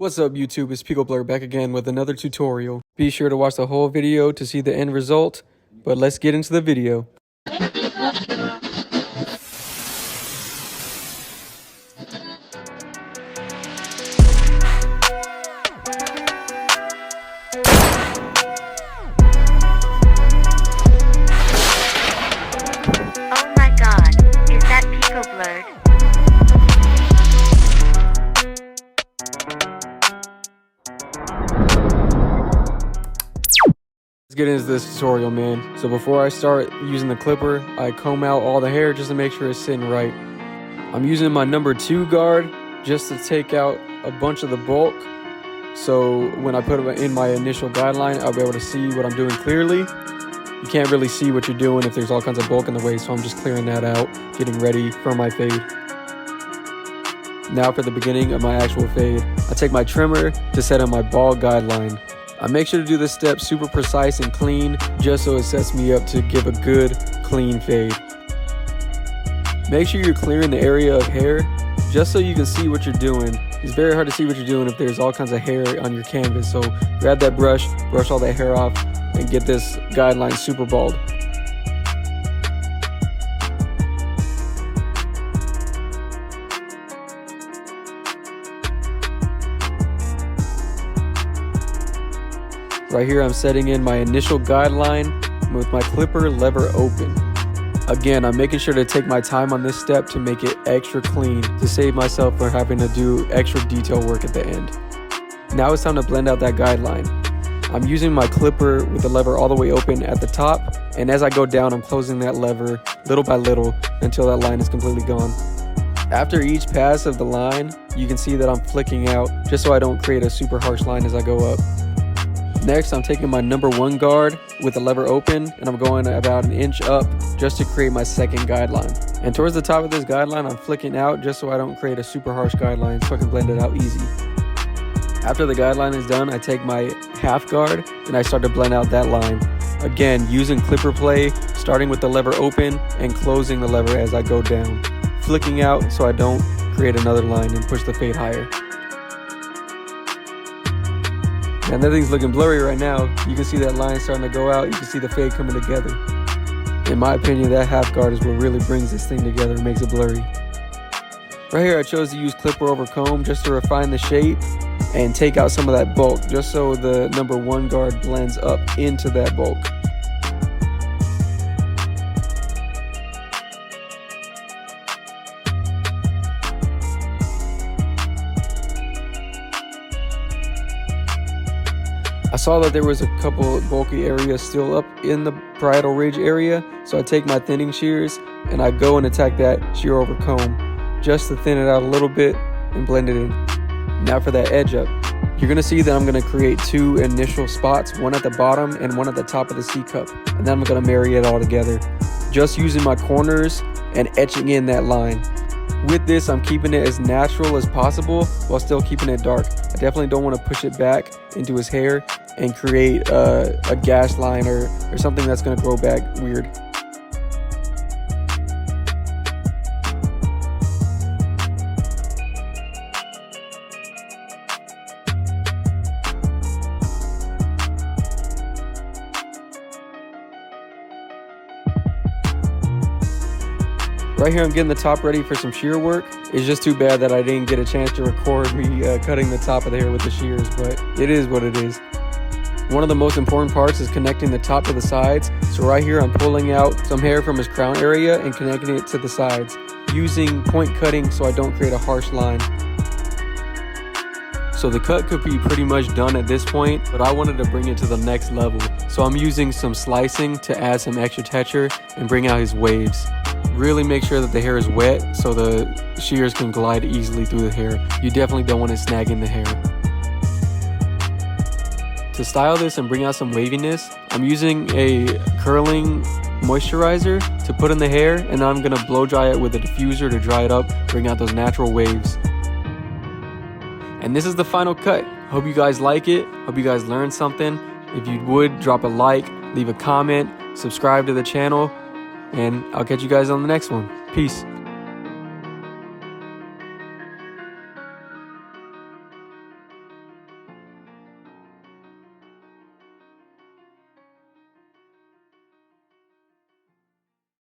What's up YouTube, it's Pico.Blurred back again with another tutorial. Be sure to watch the whole video to see the end result, but let's get into the video. Oh my god, is that Pico.Blurred? Let's get into this tutorial, man. So before I start using the clipper, I comb out all the hair just to make sure it's sitting right. I'm using my number 2 guard just to take out a bunch of the bulk. So when I put it in my initial guideline, I'll be able to see what I'm doing clearly. You can't really see what you're doing if there's all kinds of bulk in the way, so I'm just clearing that out, getting ready for my fade. Now for the beginning of my actual fade, I take my trimmer to set in my bald guideline. I make sure to do this step super precise and clean, just so it sets me up to give a good, clean fade. Make sure you're clearing the area of hair, just so you can see what you're doing. It's very hard to see what you're doing if there's all kinds of hair on your canvas, so grab that brush all that hair off, and get this guideline super bald. Right here I'm setting in my initial guideline with my clipper lever open. Again, I'm making sure to take my time on this step to make it extra clean, to save myself from having to do extra detail work at the end. Now it's time to blend out that guideline. I'm using my clipper with the lever all the way open at the top, and as I go down I'm closing that lever little by little until that line is completely gone. After each pass of the line, you can see that I'm flicking out just so I don't create a super harsh line as I go up. Next, I'm taking my number 1 guard with the lever open, and I'm going about an inch up just to create my second guideline. And towards the top of this guideline, I'm flicking out just so I don't create a super harsh guideline, so I can blend it out easy. After the guideline is done, I take my half guard and I start to blend out that line. Again, using clipper play, starting with the lever open and closing the lever as I go down. Flicking out so I don't create another line and push the fade higher. And that thing's looking blurry right now. You can see that line starting to go out. You can see the fade coming together. In my opinion, that half guard is what really brings this thing together and makes it blurry. Right here, I chose to use clipper over comb just to refine the shape and take out some of that bulk, just so the number 1 guard blends up into that bulk. I saw that there was a couple bulky areas still up in the parietal ridge area, so I take my thinning shears and I go and attack that shear over comb just to thin it out a little bit and blend it in. Now for that edge up, you're going to see that I'm going to create 2 initial spots, one at the bottom and one at the top of the C cup, and then I'm going to marry it all together, just using my corners and etching in that line. With this, I'm keeping it as natural as possible while still keeping it dark. I definitely don't want to push it back into his hair and create a gash line or something that's going to grow back weird. Right here I'm getting the top ready for some shear work. It's just too bad that I didn't get a chance to record me cutting the top of the hair with the shears, but it is what it is. One of the most important parts is connecting the top to the sides. So right here I'm pulling out some hair from his crown area and connecting it to the sides, using point cutting so I don't create a harsh line. So the cut could be pretty much done at this point, but I wanted to bring it to the next level. So I'm using some slicing to add some extra texture and bring out his waves. Really make sure that the hair is wet so the shears can glide easily through the hair. You definitely don't want it snagging the hair. To style this and bring out some waviness, I'm using a curling moisturizer to put in the hair, and I'm going to blow dry it with a diffuser to dry it up, bring out those natural waves. And this is the final cut. Hope you guys like it. Hope you guys learned something. If you would, drop a like, leave a comment, subscribe to the channel, and I'll catch you guys on the next one. Peace.